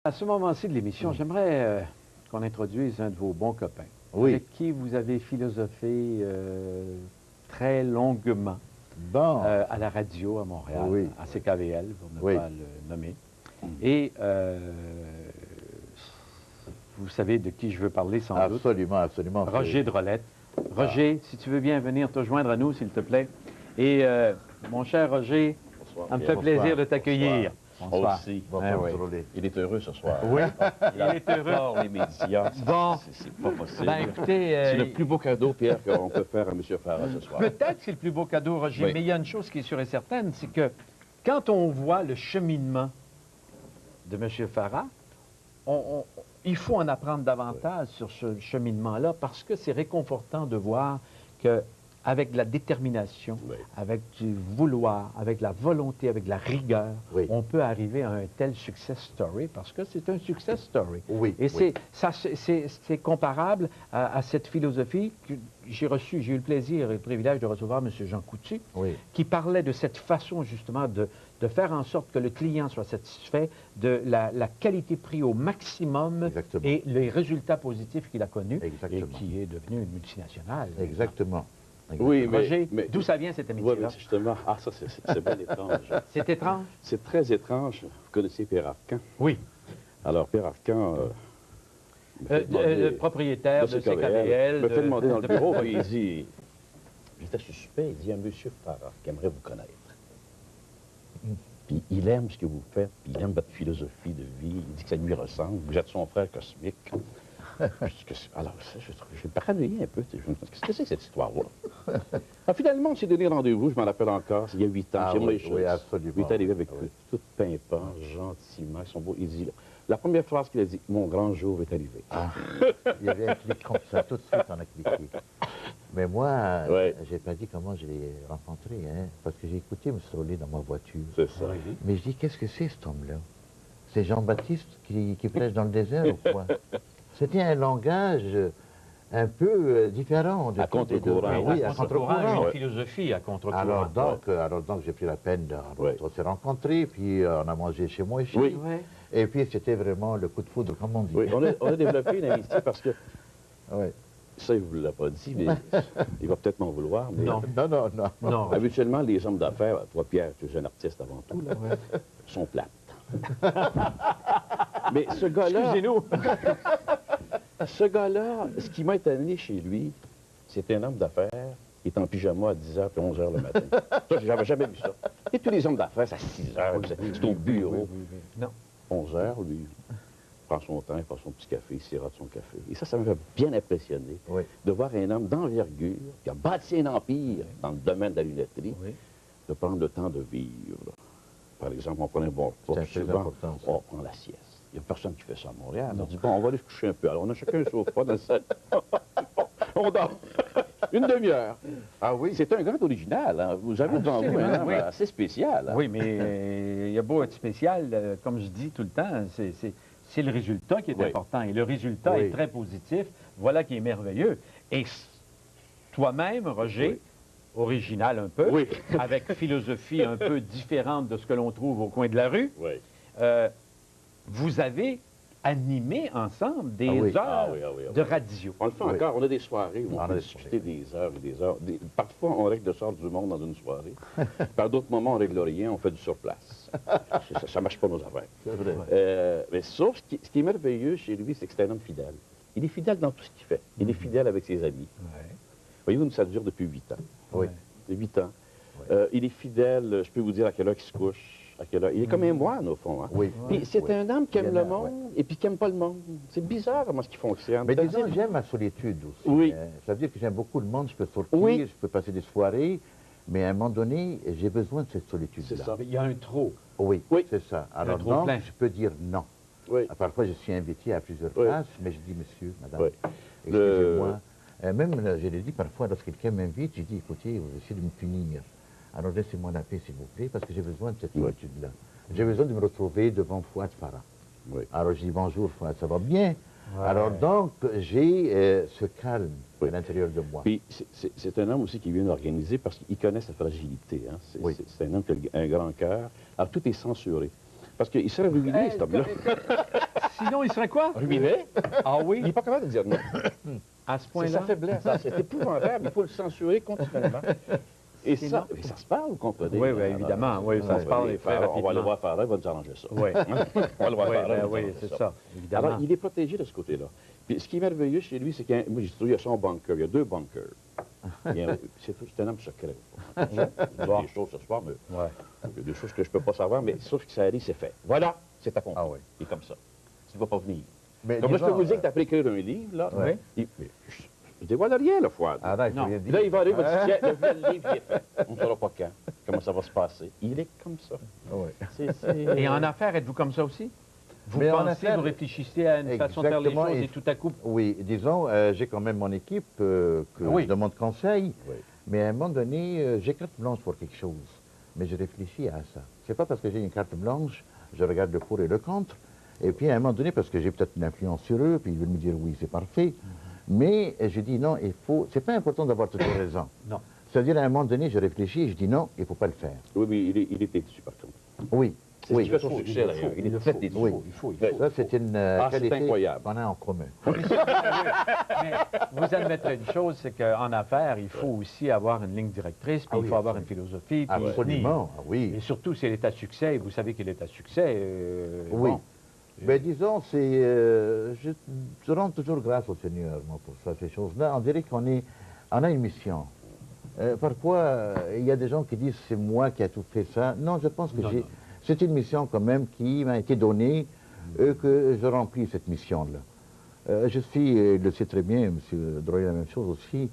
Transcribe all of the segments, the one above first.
À ce moment-ci de l'émission, j'aimerais qu'on introduise un de vos bons copains, avec qui vous avez philosophé très longuement à la radio à Montréal, à CKVL, pour ne pas le nommer. Et vous savez de qui je veux parler sans doute. Absolument. Roger Drolet. Roger, si tu veux bien venir te joindre à nous, s'il te plaît. Et mon cher Roger, ça me fait plaisir de t'accueillir. Bonsoir. Aussi. Il est heureux ce soir. Oui, il est heureux. Les médias. Bon. C'est pas possible. Ben, écoutez, c'est le plus beau cadeau, Pierre, qu'on peut faire à M. Farah ce soir. Peut-être que c'est le plus beau cadeau, Roger, mais il y a une chose qui est sûre et certaine, c'est que quand on voit le cheminement de M. Farah, il faut en apprendre davantage sur ce cheminement-là, parce que c'est réconfortant de voir que avec de la détermination, avec du vouloir, avec la volonté, avec la rigueur, on peut arriver à un tel success story, parce que c'est un success story. Et c'est comparable à cette philosophie que j'ai reçue. J'ai eu le plaisir et le privilège de recevoir M. Jean Coutu, qui parlait de cette façon justement de faire en sorte que le client soit satisfait, de la qualité-prix au maximum et les résultats positifs qu'il a connus et qui est devenu une multinationale. Exactement. Oui, Roger, d'où ça vient cette amitié-là? Oui, justement. Ah, ça, c'est bien étrange. C'est étrange? C'est très étrange. Vous connaissez Pierre Arcan? Oui. Alors, Pierre Arcan... le propriétaire de CKVL... me fait demander dans le bureau, il dit... J'étais suspect, il dit, il y a M. Farah qui aimerait vous connaître. Puis il aime ce que vous faites, puis il aime votre philosophie de vie, il dit que ça lui ressemble, vous êtes son frère cosmique. Alors, je me paranoïais un peu. Qu'est-ce que c'est cette histoire-là? Alors, finalement, on s'est donné rendez-vous, je m'en rappelle encore, il y a 8 ans. Oui, absolument. Il est arrivé avec tout pimpant, gentiment, ils sont beaux. Il dit, la première phrase qu'il a dit, mon grand jour est arrivé. Il y avait un clic comme ça, tout de suite on a cliqué. Mais moi, j'ai pas dit comment je l'ai rencontré, parce que j'ai écouté M. Rollet dans ma voiture. C'est ça. Mais je dis, qu'est-ce que c'est cet homme-là? C'est Jean-Baptiste qui prêche dans le désert ou quoi? C'était un langage un peu différent. À contre-courant. Oui, à contre-courant. Une philosophie à contre-courant. Alors donc, j'ai pris la peine on s'est rencontrés, puis on a mangé chez moi ici. Et puis, c'était vraiment le coup de foudre, comme on dit. Oui, on a développé une amitié parce que... Ça, il ne vous l'a pas dit, mais il va peut-être m'en vouloir. Mais Non. Habituellement, les hommes d'affaires, toi, Pierre, tu es un artiste avant tout, là, sont plates. Mais ce gars-là... Excusez-nous. Ce gars-là, ce qui m'a étonné chez lui, c'est un homme d'affaires qui est en pyjama à 10h puis 11h le matin. Ça, j'avais jamais vu ça. Et tous les hommes d'affaires, c'est à 6h, c'est au bureau. Non. 11h, lui, prend son temps, il prend son petit café, il sirote son café. Et ça m'avait bien impressionné de voir un homme d'envergure qui a bâti un empire dans le domaine de la lunetterie, de prendre le temps de vivre. Par exemple, on prend un bon repas, souvent, on prend la sieste. Il n'y a personne qui fait ça à Montréal. On dit, bon, on va aller se coucher un peu. Alors, on a chacun un sofa dans le salon. On dort. Une demi-heure. Ah oui? C'est un grand original. Hein. Vous avez devant vous un homme assez spécial. Hein. Oui, mais il y a beau être spécial, comme je dis tout le temps, c'est le résultat qui est important. Et le résultat est très positif. Voilà qui est merveilleux. Et toi-même, Roger, original un peu, avec philosophie un peu différente de ce que l'on trouve au coin de la rue, vous avez animé ensemble des heures de radio. On le fait encore. On a des soirées où on peut discuter des heures et des heures. Parfois, on règle le sort du monde dans une soirée. Par d'autres moments, on règle rien, on fait du surplace. Ça ne marche pas nos affaires. C'est vrai. Mais sauf, ce qui est merveilleux chez lui, c'est que c'est un homme fidèle. Il est fidèle dans tout ce qu'il fait. Il est fidèle avec ses amis. Voyez-vous, ça dure depuis 8 ans. 8 ans. Il est fidèle, je peux vous dire à quelle heure il se couche. Il est comme un moine, au fond. Hein? Puis c'est un homme qui aime le monde et puis qui n'aime pas le monde. C'est bizarre comment ce qui fonctionne. Mais disons, j'aime ma solitude aussi. Ça veut dire que j'aime beaucoup le monde, je peux sortir, je peux passer des soirées, mais à un moment donné, j'ai besoin de cette solitude-là. C'est ça. Il y a un trop. Oui, c'est ça. Alors donc, je peux dire non. Parfois, je suis invité à plusieurs places, mais je dis, monsieur, madame, excusez-moi. Même, je l'ai dit parfois, lorsque quelqu'un m'invite, je dis, écoutez, vous essayez de me punir. Alors laissez-moi la paix, s'il vous plaît, parce que j'ai besoin de cette solitude-là. J'ai besoin de me retrouver devant Fouad Farah. Alors je dis, bonjour Fouad, ça va bien? Alors donc, j'ai ce calme à l'intérieur de moi. Puis c'est un homme aussi qui vient organiser parce qu'il connaît sa fragilité. Hein? C'est un homme qui a un grand cœur. Alors tout est censuré. Parce qu'il serait ruiné, cet homme-là. Sinon, il serait quoi? Ruiné. Ah oui? Il n'est pas capable de dire non. À ce C'est point-là? sa faiblesse. C'est épouvantable. Il faut le censurer continuellement. Et ça, mais ça se parle, vous comprenez? Oui, oui, évidemment. Oui, ça se parle très rapidement. On va le voir faire là, il va nous arranger ça. Oui. On va le voir faire là. Oui, c'est ça, évidemment. Alors, il est protégé de ce côté-là. Puis, ce qui est merveilleux chez lui, c'est qu'il y a son bunker. Il y a 2 bunkers. C'est un homme secret. Il y a des choses ce soir, mais il y a des choses que je ne peux pas savoir, mais sauf que ça arrive, c'est fait. Voilà, c'est accompli. Ah oui. Il est comme ça. Tu ne vas pas venir. Mais comme là, je peux vous dire que tu as pris écrire un livre, là. Oui. Je dévoile rien, le Fouad. Ah non, il faut rien dire. Là, il va arriver, il va dire, tiens, le livre, il est fait. On ne saura pas quand, comment ça va se passer. Il est comme ça. Oui. Et en affaires, êtes-vous comme ça aussi? Vous pensez, vous réfléchissez à une façon de faire les choses et tout à coup... Oui, disons, j'ai quand même mon équipe que je demande conseil, mais à un moment donné, j'ai carte blanche pour quelque chose, mais je réfléchis à ça. C'est pas parce que j'ai une carte blanche, je regarde le pour et le contre, et puis à un moment donné, parce que j'ai peut-être une influence sur eux, puis ils veulent me dire oui, c'est parfait, mais je dis non, il faut... C'est pas important d'avoir toujours raison. Non. C'est-à-dire, à un moment donné, je réfléchis et je dis non, il ne faut pas le faire. Oui, mais il est têtu, par contre. Oui. C'est ce qui fait son succès, d'ailleurs. Il est très têtu. Oui. Il faut. Ça, c'est une qualité qu'on a en commun. Mais vous admettrez une chose, c'est qu'en affaires, il faut aussi avoir une ligne directrice, puis il faut avoir une philosophie. Puis absolument, oui. Et surtout, c'est l'état de succès, et vous savez que l'état de succès... oui. Bon. Ben, disons, c'est... je rends toujours grâce au Seigneur, moi, pour ça, ces choses-là. On dirait qu'on a une mission. Parfois, il y a des gens qui disent c'est moi qui ai tout fait ça. Non, je pense que c'est une mission quand même qui m'a été donnée, que je remplis cette mission-là. Je suis, il le sait très bien, M. Droyer, la même chose aussi,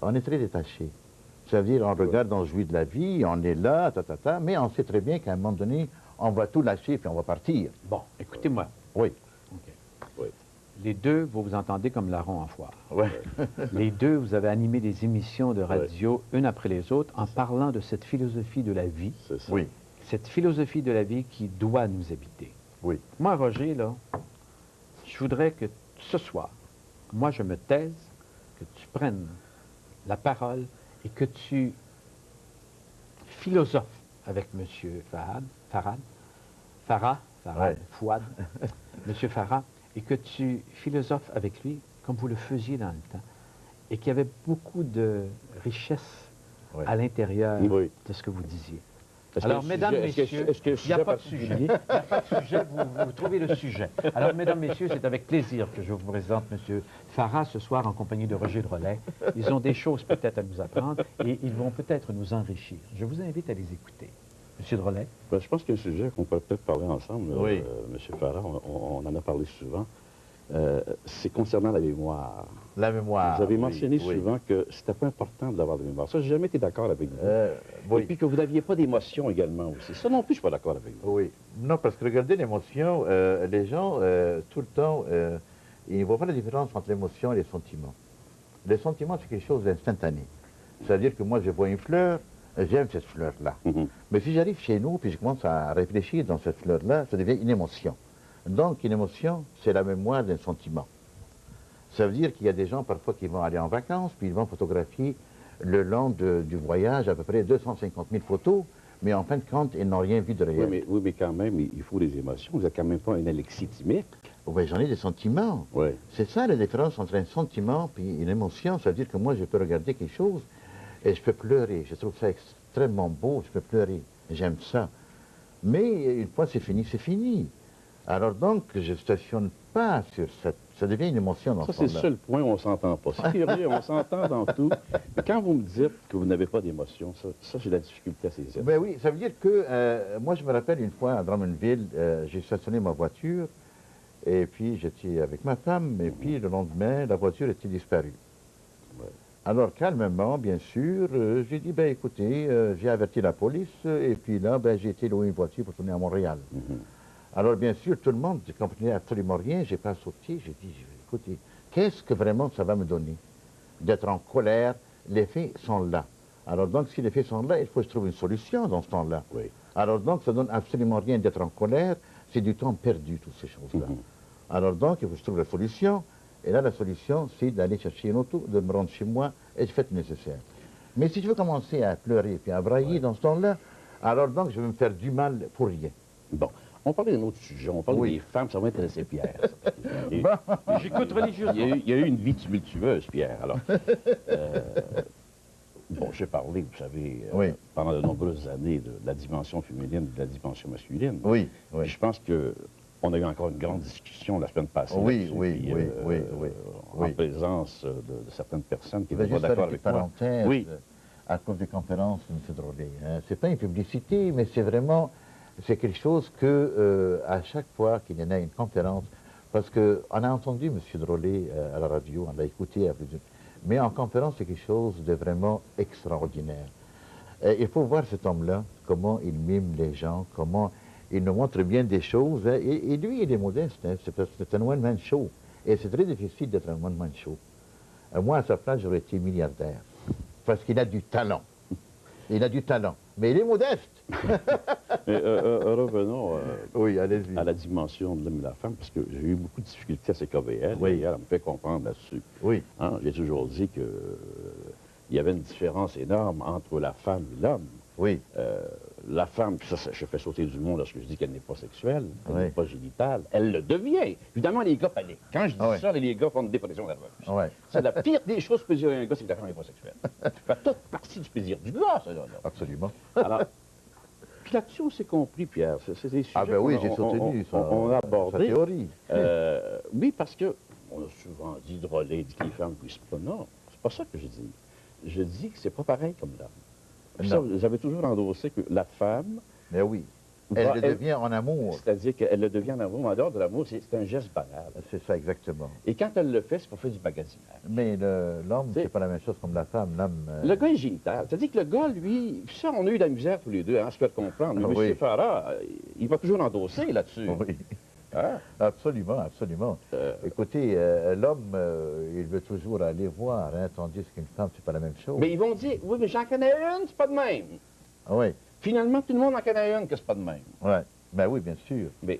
on est très détaché. C'est-à-dire, on regarde, on jouit de la vie, on est là, mais on sait très bien qu'à un moment donné, on va tout lâcher puis on va partir. Bon, écoutez-moi. Oui. Okay. Oui. Les deux, vous vous entendez comme larron en foire. Oui. Les deux, vous avez animé des émissions de radio, une après les autres, en parlant de cette philosophie de la vie. C'est ça. Oui. Cette philosophie de la vie qui doit nous habiter. Oui. Moi, Roger, là, je voudrais que ce soir, moi, je me taise, que tu prennes la parole et que tu philosophes avec M. Fouad, M. Farah, et que tu philosophes avec lui comme vous le faisiez dans le temps, et qu'il y avait beaucoup de richesse à l'intérieur de ce que vous disiez. Alors, mesdames, messieurs, il n'y a pas de sujet. Il n'y a pas de sujet, vous trouvez le sujet. Alors, mesdames, messieurs, c'est avec plaisir que je vous présente M. Farah ce soir en compagnie de Roger Drolet. Ils ont des choses peut-être à nous apprendre et ils vont peut-être nous enrichir. Je vous invite à les écouter. M. Drolet. Ben, je pense qu'il y a un sujet qu'on pourrait peut-être parler ensemble, M. Farah, on en a parlé souvent. C'est concernant la mémoire. La mémoire. Vous avez mentionné souvent que c'était pas important d'avoir de mémoire. Ça, j'ai jamais été d'accord avec vous. Et puis que vous n'aviez pas d'émotion également aussi. Ça non plus, je suis pas d'accord avec vous. Oui. Non, parce que regardez l'émotion, les gens, tout le temps, ils ne voient pas la différence entre l'émotion et les sentiments. Les sentiments, c'est quelque chose d'instantané. C'est-à-dire que moi, je vois une fleur, j'aime cette fleur-là. Mais si j'arrive chez nous, puis je commence à réfléchir dans cette fleur-là, ça devient une émotion. Donc, une émotion, c'est la mémoire d'un sentiment. Ça veut dire qu'il y a des gens parfois qui vont aller en vacances, puis ils vont photographier le long du voyage à peu près 250 000 photos, mais en fin de compte, ils n'ont rien vu de réel. Oui, mais quand même, il faut des émotions. Vous n'êtes quand même pas un alexithymique. Oui, j'en ai des sentiments. Oui. C'est ça la différence entre un sentiment et une émotion. Ça veut dire que moi, je peux regarder quelque chose et je peux pleurer. Je trouve ça extrêmement beau, je peux pleurer. J'aime ça. Mais une fois c'est fini, c'est fini. Alors donc, je ne stationne pas sur cette... Ça devient une émotion dans ce Ça, c'est le seul point où on ne s'entend pas. C'est curieux, on s'entend dans tout. Mais quand vous me dites que vous n'avez pas d'émotion, ça j'ai de la difficulté à saisir. Ben oui, ça veut dire que... moi, je me rappelle une fois à Drummondville, j'ai stationné ma voiture, et puis j'étais avec ma femme, et puis le lendemain, la voiture était disparue. Ouais. Alors, calmement, bien sûr, j'ai dit, ben écoutez, j'ai averti la police, et puis là, ben, j'ai été louer une voiture pour tourner à Montréal. Alors, bien sûr, tout le monde ne comprenait absolument rien. J'ai pas sauté. J'ai dit, écoutez, qu'est-ce que vraiment ça va me donner d'être en colère? Les faits sont là. Alors, donc, si les faits sont là, il faut que je trouve une solution dans ce temps-là. Oui. Alors, donc, ça ne donne absolument rien d'être en colère. C'est du temps perdu, toutes ces choses-là. Alors, donc, il faut que je trouve la solution. Et là, la solution, c'est d'aller chercher une auto, de me rendre chez moi et je fais le nécessaire. Mais si je veux commencer à pleurer puis à brailler dans ce temps-là, alors donc, je vais me faire du mal pour rien. Bon. On parlait d'un autre sujet, on parlait des femmes, ça va intéresser Pierre. J'écoute religieusement. Il y a eu une vie tumultueuse, Pierre. Alors, bon, j'ai parlé, vous savez, pendant de nombreuses années de la dimension féminine et de la dimension masculine. Oui. Puis je pense qu'on a eu encore une grande discussion la semaine passée. En présence de certaines personnes qui n'étaient pas d'accord avec moi. Oui. À cause des conférences, M. Drolet. Hein. C'est pas une publicité, mais c'est vraiment, c'est quelque chose que, à chaque fois qu'il y en a une conférence, parce qu'on a entendu M. Drolet à la radio, on l'a écouté à plusieurs, mais en conférence, c'est quelque chose de vraiment extraordinaire. Il faut voir cet homme-là, comment il mime les gens, comment il nous montre bien des choses, hein, et lui, il est modeste, hein, c'est un one-man show, et c'est très difficile d'être un one-man show. Moi, à sa place, j'aurais été milliardaire. Parce qu'il a du talent. Il a du talent. Mais il est modeste. Mais, revenons à la dimension de l'homme et la femme, parce que j'ai eu beaucoup de difficultés à s'écover elle. Et elle me fait comprendre là-dessus. Oui. Hein, j'ai toujours dit qu'il y avait une différence énorme entre la femme et l'homme. Oui. La femme, puis ça, je fais sauter du monde lorsque je dis qu'elle n'est pas sexuelle, qu'elle n'est pas génitale, elle le devient. Évidemment, les gars paniquent. Quand je dis ça, les gars font une dépression nerveuse. C'est la pire des choses que peut dire un gars, c'est que la femme n'est pas sexuelle. Ça fait toute partie du plaisir du gars, ça, là. Absolument. Alors, puis là-dessus, on s'est compris, Pierre. C'est des sujets oui, j'ai soutenu ça. On a abordé. Sa théorie. Oui, parce que on a souvent dit Drolet, dit que les femmes puissent pas. Non, c'est pas ça que je dis. Je dis que c'est pas pareil comme l'homme. Ça, j'avais toujours endossé que la femme... Mais oui, elle le devient en amour. C'est-à-dire qu'elle le devient en amour, mais en dehors de l'amour, c'est un geste banal. C'est ça, exactement. Et quand elle le fait, c'est pour faire du magasinage. Mais l'homme, c'est pas la même chose comme la femme. Le gars est génital. C'est-à-dire que le gars, lui... Ça, on a eu de la misère tous les deux, hein, je peux te comprendre. Mais M. Farah, il va toujours endosser là-dessus. Oui. Hein? Absolument, absolument. Écoutez, l'homme, il veut toujours aller voir, hein, tandis qu'une femme, c'est pas la même chose. Mais ils vont dire, oui, mais j'en connais une, c'est pas de même. Oui. Finalement, tout le monde en connaît une que c'est pas de même. Oui. Ben oui, bien sûr. Mais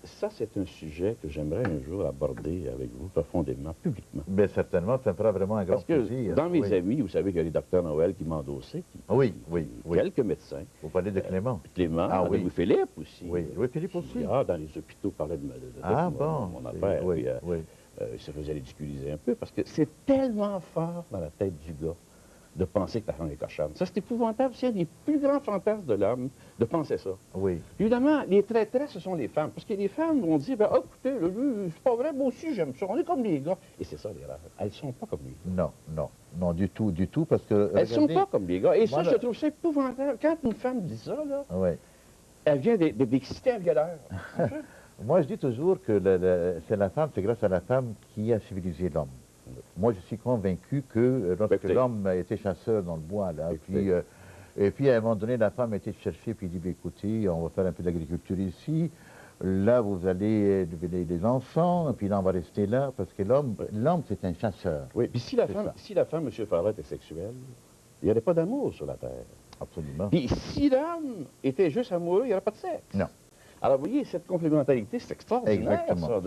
ça, c'est un sujet que j'aimerais un jour aborder avec vous profondément, publiquement. Bien certainement, ça me fera vraiment un grand Parce plaisir. que dans mes amis, vous savez qu'il y a les docteurs Noël qui m'endossaient. Quelques médecins. Vous parlez de Clément. Clément, Louis-Philippe aussi. Oui, Louis-Philippe aussi. Dans les hôpitaux, parlait de mon affaire. Il se faisait ridiculiser un peu parce que c'est tellement fort dans la tête du gars de penser que la femme est cochonne. Ça, c'est épouvantable. C'est un des plus grands fantasmes de l'homme de penser ça. Oui. Évidemment, les traîtresses, ce sont les femmes. Parce que les femmes vont dire, ben, écoutez, c'est pas vrai, moi aussi, j'aime ça. On est comme les gars. Et c'est ça, l'erreur. Elles sont pas comme les gars. Non, du tout, parce que... Elles sont pas comme les gars. Et ça, je trouve ça épouvantable. Quand une femme dit ça, là, elle vient d'exciter un violeur. Moi, je dis toujours que c'est grâce à la femme qui a civilisé l'homme. Moi, je suis convaincu que lorsque l'homme était chasseur dans le bois, là, et puis à un moment donné, la femme était chercher, puis il dit, écoutez, on va faire un peu d'agriculture ici, là, vous allez devenir des enfants, et puis là, on va rester là, parce que l'homme, c'est un chasseur. Oui, puis si la femme, M. Farah, était sexuelle, il n'y aurait pas d'amour sur la Terre. Absolument. Puis si l'homme était juste amoureux, il n'y aurait pas de sexe. Non. Alors, vous voyez, cette complémentarité, c'est extraordinaire. Exactement.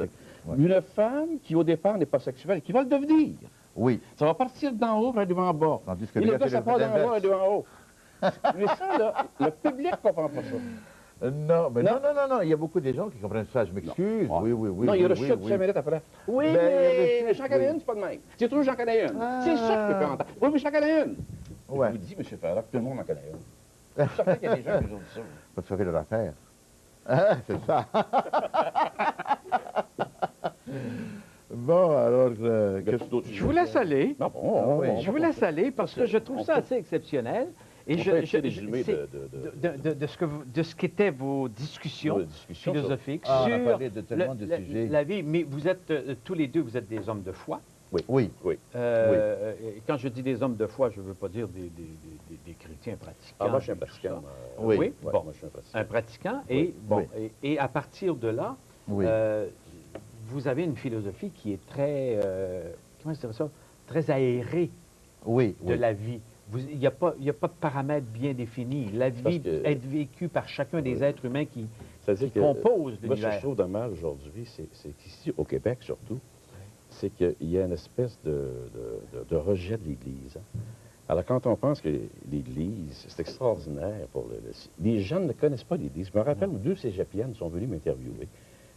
Une femme qui, au départ, n'est pas sexuelle, qui va le devenir. Oui. Ça va partir d'en haut, aller en bas. Tandis que et le gars, ça part d'en bas, aller en haut. Mais ça, là, le public ne comprend pas ça. Non, il y a beaucoup de gens qui comprennent ça, je m'excuse. Oui. Non, il y a le chat de 5 minutes après. Oui, mais j'en connais une, c'est pas de même. C'est toujours j'en connais une. C'est ça que je peux entendre. Oui, mais j'en connais une. Je vous dis, M. Farah, que tout le monde en connaît une. Je suis certain qu'il y a des gens qui ont dit ça. Faut sauver leur affaire. Ah, c'est ça. Bon, alors... je vous laisse aller. Je vous laisse aller parce que je trouve ça assez exceptionnel. Et de ce qu'étaient vos discussions philosophiques sur la vie. Mais vous êtes tous les deux, vous êtes des hommes de foi. Oui. Quand je dis des hommes de foi, je ne veux pas dire des chrétiens pratiquants. Ah, moi, je suis un pratiquant. Oui, bon, moi, je suis un pratiquant. Un pratiquant. Et à partir de là, vous avez une philosophie qui est très, comment je dirais ça, très aérée de la vie. Il n'y a pas de paramètres bien définis. La vie est vécue par chacun des êtres humains qui composent l'univers. Moi, ce que je trouve dommage aujourd'hui, c'est qu'ici, au Québec surtout, c'est qu'il y a une espèce de rejet de l'Église. Alors, quand on pense que l'Église, c'est extraordinaire pour les jeunes ne connaissent pas l'Église. Je me rappelle où 2 cégepiennes sont venus m'interviewer.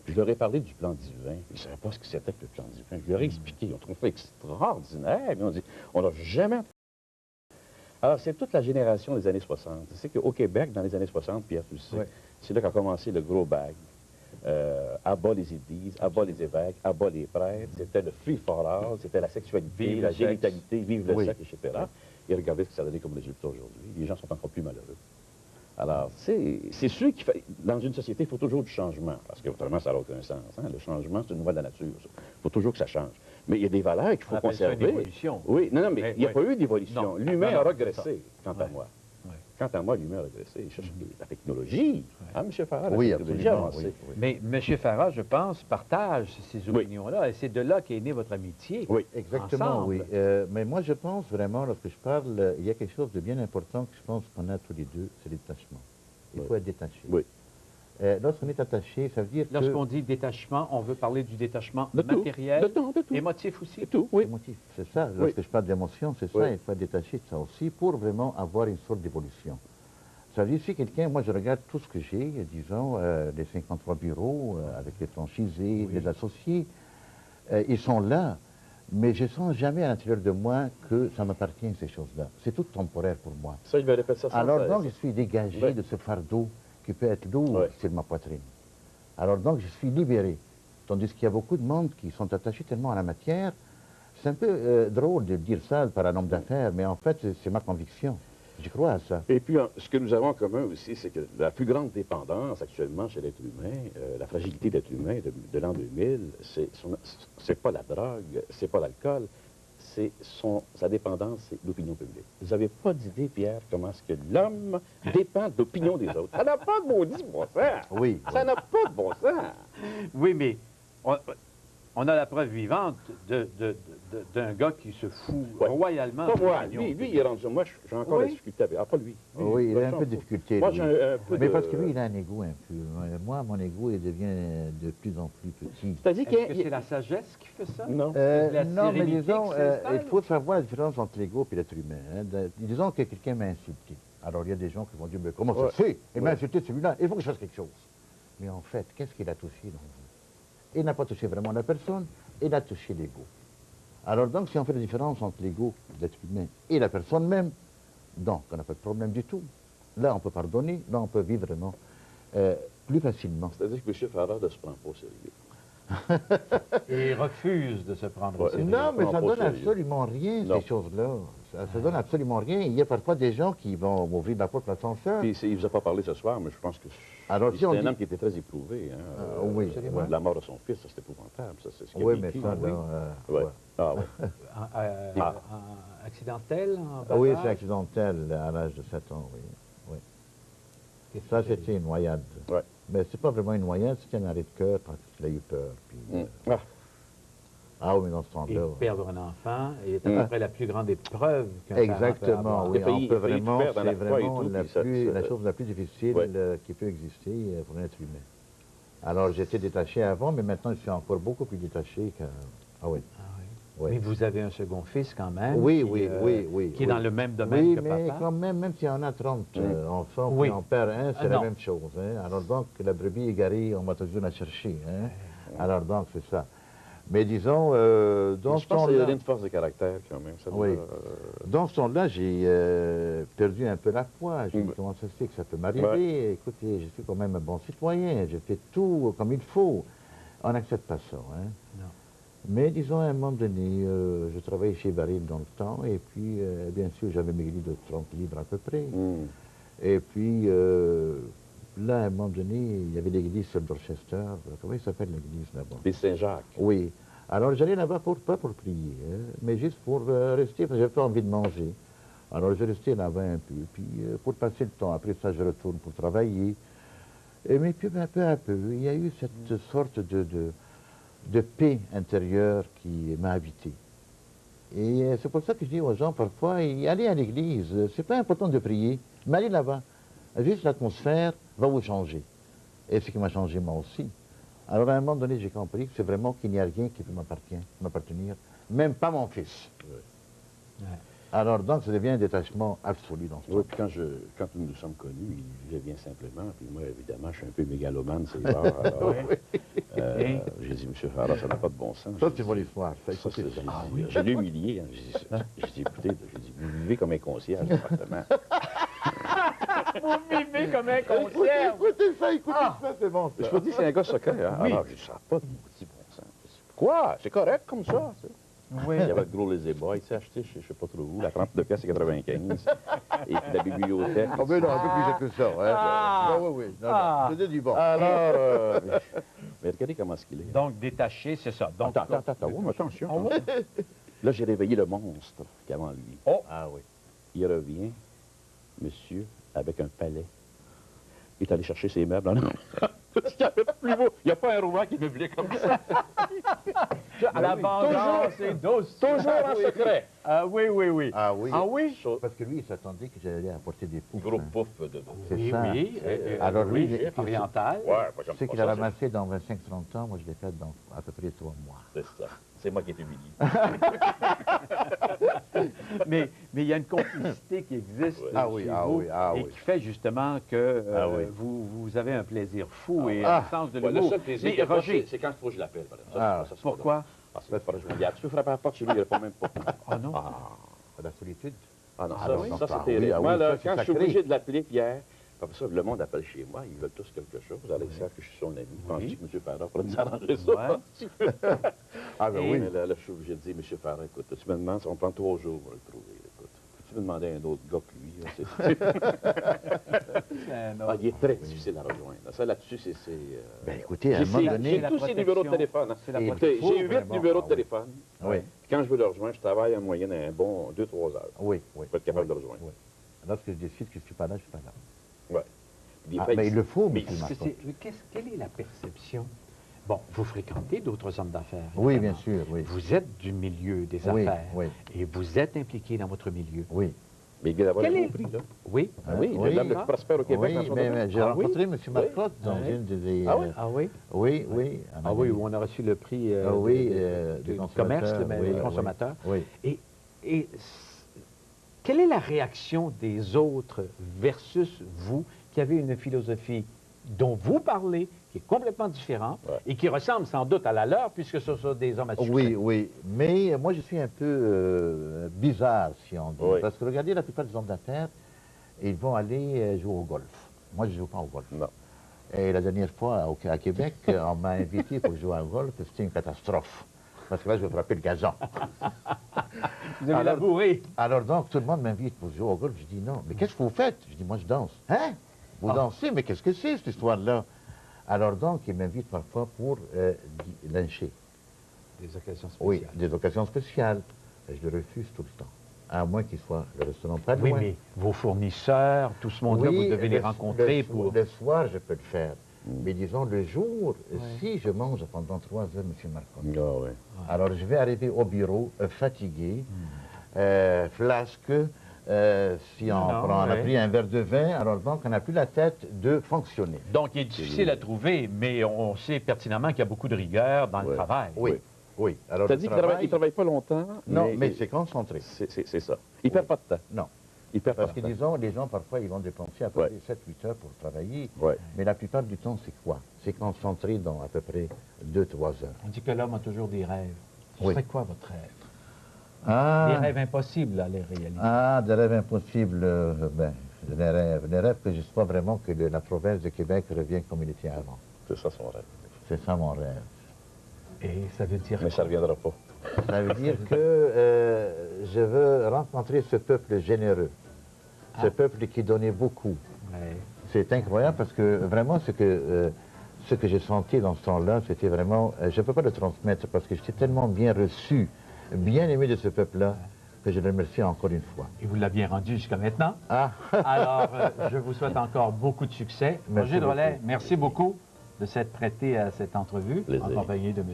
Puis je leur ai parlé du plan divin. Ils ne savaient pas ce que c'était que le plan divin. Je leur ai expliqué. Ils ont trouvé ça extraordinaire. Ils ont dit, on n'a jamais... Alors, c'est toute la génération des années 60. Tu sais qu'au Québec, dans les années 60, Pierre, tu le sais, c'est là qu'a commencé le gros bag. Abat les églises, abat les évêques, abat les prêtres. C'était le free for all, c'était la sexualité, vive la génitalité, vive le sexe, etc. Et regardez ce que ça a donné comme résultat aujourd'hui. Les gens sont encore plus malheureux. Alors, c'est sûr qu'il fait... Dans une société, il faut toujours du changement, parce qu'autrement, ça n'a aucun sens. Hein? Le changement, c'est une loi de la nature. Il faut toujours que ça change. Mais il y a des valeurs qu'il faut conserver. C'est une évolution. Oui, non, mais il n'y a pas eu d'évolution. L'humain a regressé, quant à moi. Quant à moi, l'humain a régressé. La technologie, hein, M. Farah, la technologie a avancé. Mais M. Farah, je pense, partage ces opinions-là, et c'est de là qu'est né votre amitié. Oui, exactement, ensemble. oui. Mais moi, je pense vraiment, lorsque je parle, il y a quelque chose de bien important que je pense qu'on a tous les deux, c'est le détachement. Il faut être détaché. Oui. Lorsqu'on est attaché, ça veut dire que... Lorsqu'on dit détachement, on veut parler du détachement matériel, de tout. émotif aussi. De tout, oui. Émotif, c'est ça. Lorsque je parle d'émotion, c'est ça. Il faut être détaché de ça aussi pour vraiment avoir une sorte d'évolution. Ça veut dire, si quelqu'un, moi je regarde tout ce que j'ai, disons, les 53 bureaux, avec les franchisés, les associés, ils sont là, mais je ne sens jamais à l'intérieur de moi que ça m'appartient, ces choses-là. C'est tout temporaire pour moi. Ça, il va répéter ça sans Alors cesse. donc, je suis dégagé de ce fardeau qui peut être lourd sur ma poitrine. Alors donc, je suis libéré. Tandis qu'il y a beaucoup de monde qui sont attachés tellement à la matière. C'est un peu drôle de dire ça par un homme d'affaires, mais en fait, c'est ma conviction. Je crois à ça. Et puis, ce que nous avons en commun aussi, c'est que la plus grande dépendance actuellement chez l'être humain, la fragilité de l'être humain de l'an 2000, c'est pas la drogue, c'est pas l'alcool, c'est sa dépendance, c'est l'opinion publique. Vous n'avez pas d'idée, Pierre, comment est-ce que l'homme dépend de l'opinion des autres. Ça n'a pas de maudit bon sens. Oui. Ça n'a pas de bon sens. Oui, mais on a la preuve vivante d'un gars qui se fout royalement. Pas moi. Lui, il est rendu... Moi, j'ai encore la difficulté avec... Ah, pas lui. Oui, il a un peu de difficulté. Moi, j'ai un peu mais parce que lui, il a un ego un peu. Moi, mon ego, il devient de plus en plus petit. C'est-à-dire que c'est la sagesse qui fait ça? Non. Non, mais disons, il faut savoir la différence entre l'ego et l'être humain. Hein. Disons que quelqu'un m'a insulté. Alors, il y a des gens qui vont dire, mais comment ça se fait? Il m'a insulté celui-là, il faut que je fasse quelque chose. Mais en fait, qu'est-ce qu'il a touché dans vous? Il n'a pas touché vraiment la personne, il a touché l'ego. Alors donc, si on fait la différence entre l'ego de l'être humain et la personne même, donc on n'a pas de problème du tout. Là, on peut pardonner, là, on peut vivre vraiment plus facilement. C'est-à-dire que M. Farah ne se prend pas au sérieux. Et il refuse de se prendre au sérieux. Non, mais ça ne donne absolument rien, ces choses-là. Ça ne donne absolument rien. Il y a parfois des gens qui vont ouvrir la porte de l'ascenseur. Puis il ne vous a pas parlé ce soir, mais je pense que c'est un homme qui était très éprouvé. Hein, oui. La mort de son fils, ça, c'est épouvantable. Ça, c'est ce oui, mais ça, là... Ah, oui. Accidentel? Oui, c'est accidentel, à l'âge de 7 ans, oui. Ça, c'était une noyade. Ouais. Mais c'est pas vraiment une noyade, c'était un arrêt de cœur parce qu'il a eu peur. Puis, ah oui, mais dans ce temps-là... Et perdre un enfant est à peu près la plus grande épreuve qu'un Exactement, oui. On peut vraiment, c'est vraiment la chose la plus difficile qui peut exister pour un être humain. Alors, j'étais détaché avant, mais maintenant, je suis encore beaucoup plus détaché que... Ah oui. Mais vous avez un second fils quand même, qui est dans le même domaine que papa. Oui, mais quand même s'il y en a 30 enfants, puis on perd un, c'est la même chose. Hein. Alors donc, la brebis égarée, on va toujours la chercher. Hein. Alors donc, c'est ça. Mais disons, dans ce temps-là... Je pense qu'il y a une force de caractère quand même. Ça doit, dans ce temps-là, j'ai perdu un peu la foi. J'ai dit, comment ça se fait que ça peut m'arriver? Écoutez, je suis quand même un bon citoyen, je fais tout comme il faut. On n'accepte pas ça. Hein. Non. Mais disons, à un moment donné, je travaillais chez Baril dans le temps, et puis, bien sûr, j'avais maigri de 30 livres à peu près. Et puis, là, à un moment donné, il y avait l'église sur Dorchester. Comment il s'appelle l'église là-bas? Les Saint-Jacques. Oui. Alors, j'allais là-bas, pas pour prier, hein, mais juste pour rester, parce que j'avais pas envie de manger. Alors, je restais là-bas un peu, puis pour passer le temps. Après ça, je retourne pour travailler. Mais puis, peu à peu, il y a eu cette sorte de paix intérieure qui m'a habité. Et c'est pour ça que je dis aux gens parfois, allez à l'église, c'est pas important de prier, mais allez là-bas. Juste l'atmosphère va vous changer. Et ce qui m'a changé moi aussi. Alors à un moment donné, j'ai compris que c'est vraiment qu'il n'y a rien qui peut m'appartenir, même pas mon fils. Alors donc, ça devient un détachement absolu dans ce Oui, puis quand nous nous sommes connus, il vivait bien simplement. Puis moi, évidemment, je suis un peu mégalomane, c'est bars. Alors, j'ai dit, M. Farah, ça n'a pas de bon sens. Ça, c'est mon histoire. Je l'ai humilié. Hein. J'ai dit, écoutez, vous vivez comme un concierge, appartement. Vous vivez comme un concierge. Écoutez ça, c'est bon, ça. Je vous dis, c'est un gars secret. Hein? Oui. Alors, j'ai dit, ça n'a pas de petit bon sens. Quoi? C'est correct comme ça? Oui. Il y avait le gros Lazy Boy, il s'est acheté, je ne sais pas trop où, la 32 pièces, c'est 95. Et puis la bibliothèque. Ah, mais non, un peu plus cher que ça. Hein. Non, oui, non, c'était du bon. Alors, mais regardez comment est-ce qu'il est. Donc, détaché, c'est ça. Donc, Attends, oui, mais attention. Là, j'ai réveillé le monstre qu'avant lui. Oh! Ah oui. Il revient, monsieur, avec un palais. Il est allé chercher ses meubles en il n'y a pas un roulant qui meublait comme ça. À la vengeance et douce. Toujours en secret. Oui, oui, oui. Ah oui. Ah oui? Parce que lui, il s'attendait que j'allais apporter des poufs. Gros hein. pouf de... C'est Oui, ça. oui. Alors lui, oriental. Ouais, moi, j'aime tu sais pas qu'il a ça, ramassé dans 25-30 ans, moi je l'ai fait dans à peu près 3 mois. c'est ça. C'est moi qui ai humilié. Mais il y a une complicité qui existe Ah oui, chez ah vous oui, ah et oui. qui fait justement que Ah oui. vous avez un plaisir fou et Ah. un sens de Ouais, le l'humour. seul plaisir Mais qu'il y a pas, Roger, c'est quand il faut que je l'appelle. par exemple. Ah. Ça, c'est pourquoi? pas drôle. Ah, c'est pas je me dis, tu frapper à la porte chez lui, il répond même pas. Oh non. La solitude. Ah non, Ah ça, non, ça, non, c'est ah terrible. oui, ah Moi, oui, là, ça, c'est quand je suis sacré. obligé de l'appeler Pierre, après ça, le monde appelle chez moi, ils veulent tous quelque chose. Alors, ils savent que je suis son ami. Penses-tu que M. Farah pourrait nous arranger ça? Ouais. Ah ben Oui, oui. mais là, je suis obligé de dire, M. Farah, écoute, tu me demandes, ça va me prendre 3 jours pour le trouver. Écoute, peux-tu me demander un autre gars que lui? Ah, il est très difficile à rejoindre. Ça, là-dessus, c'est... Ben écoutez, à un moment donné... J'ai tous ses numéros de téléphone. Hein. C'est la Écoutez, protection. j'ai 8 numéros de téléphone. Oui. Quand je veux le rejoindre, je travaille en moyenne un bon 2-3 heures. Oui, oui. Pour être capable de le rejoindre. Oui. Lorsque je décide que je ne suis pas là, je ne suis pas là. Ouais. Puis, Ah, fait, mais il le faut, mais M. Marcotte. Quelle est la perception? Bon, vous fréquentez d'autres hommes d'affaires. Oui, bien évidemment. sûr, oui. Vous êtes du milieu des Oui, affaires. oui. Et vous êtes impliqué dans votre milieu. Oui. Mais il vient d'avoir Quel un est- bon prix, là. Oui. Ah oui, Oui. l'homme le plus prospère au Québec Oui, dans son mais domaine. j'ai Ah oui? rencontré M. Marcotte dans Oui. une des... Ah oui? Ah oui? Oui, oui. Ah oui, où on a reçu le prix Ah oui, du des commerce, consommateurs, des oui, consommateurs. Oui. Et quelle est la réaction des autres versus vous, qui avez une philosophie dont vous parlez, qui est complètement différente et qui ressemble sans doute à la leur, puisque ce sont des hommes à succès? Oui, oui. Mais moi, je suis un peu bizarre, si on dit. Oui. Parce que regardez, la plupart des hommes d'affaires, ils vont aller jouer au golf. Moi, je ne joue pas au golf. Non. Et la dernière fois, à Québec, on m'a invité pour jouer au golf. C'était une catastrophe. Parce que là, je vais frapper le gazon. Vous avez labouré. Alors donc, tout le monde m'invite pour jouer au golf. Je dis non. Mais qu'est-ce que vous faites? Je dis, moi, je danse. Hein? Vous dansez? Mais qu'est-ce que c'est, cette histoire-là? Alors donc, ils m'invitent parfois pour lyncher. Des occasions spéciales. Oui, des occasions spéciales. Et je le refuse tout le temps. À moins qu'il soit le restaurant pas Oui, loin. mais vos fournisseurs, tout ce monde-là, Oui, vous devez les rencontrer pour... Le soir, je peux le faire. Mais disons, le jour, si je mange pendant 3 heures, M. Marcotte, Ah, ouais. alors je vais arriver au bureau fatigué, flasque, si on a pris un verre de vin, alors donc on n'a plus la tête de fonctionner. Donc, il est difficile à trouver, mais on sait pertinemment qu'il y a beaucoup de rigueur dans le travail. Oui, oui. Alors, Tu as le dit qu'il travail- ne travaille pas longtemps. Non, mais c'est concentré. C'est ça. Il ne perd pas de temps. Non. Il perd pas Parce de que temps. disons, les gens parfois ils vont dépenser à peu près 7-8 heures pour travailler. Ouais. Mais la plupart du temps, c'est quoi? C'est concentré dans à peu près 2-3 heures. On dit que l'homme a toujours des rêves. Ce Oui. serait quoi votre rêve? Des Ah, rêves impossibles à les réaliser. des rêves impossibles. Les rêves que je ne sais pas vraiment que la province de Québec revienne comme il était avant. C'est ça son rêve. C'est ça mon rêve. Et ça veut dire Mais ça ne reviendra pas. Ça veut dire que je veux rencontrer ce peuple généreux, ce peuple qui donnait beaucoup. Ouais. C'est incroyable parce que vraiment ce que j'ai senti dans ce temps-là, c'était vraiment, je ne peux pas le transmettre parce que j'étais tellement bien reçu, bien aimé de ce peuple-là, que je le remercie encore une fois. Et vous l'avez bien rendu jusqu'à maintenant. Ah, Alors, je vous souhaite encore beaucoup de succès. Merci Roger Drolet, beaucoup. merci beaucoup de s'être prêté à cette entrevue Plaisir. en compagnie de M.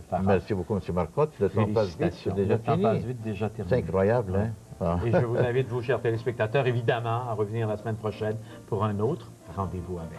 Farah. merci beaucoup, M. Marcotte. Le temps passe vite, c'est Félicitations. déjà Le temps fini. passe vite, déjà C'est terminé. incroyable, hein? Ah. Et je vous invite, vous, chers téléspectateurs, évidemment, à revenir la semaine prochaine pour un autre rendez-vous avec.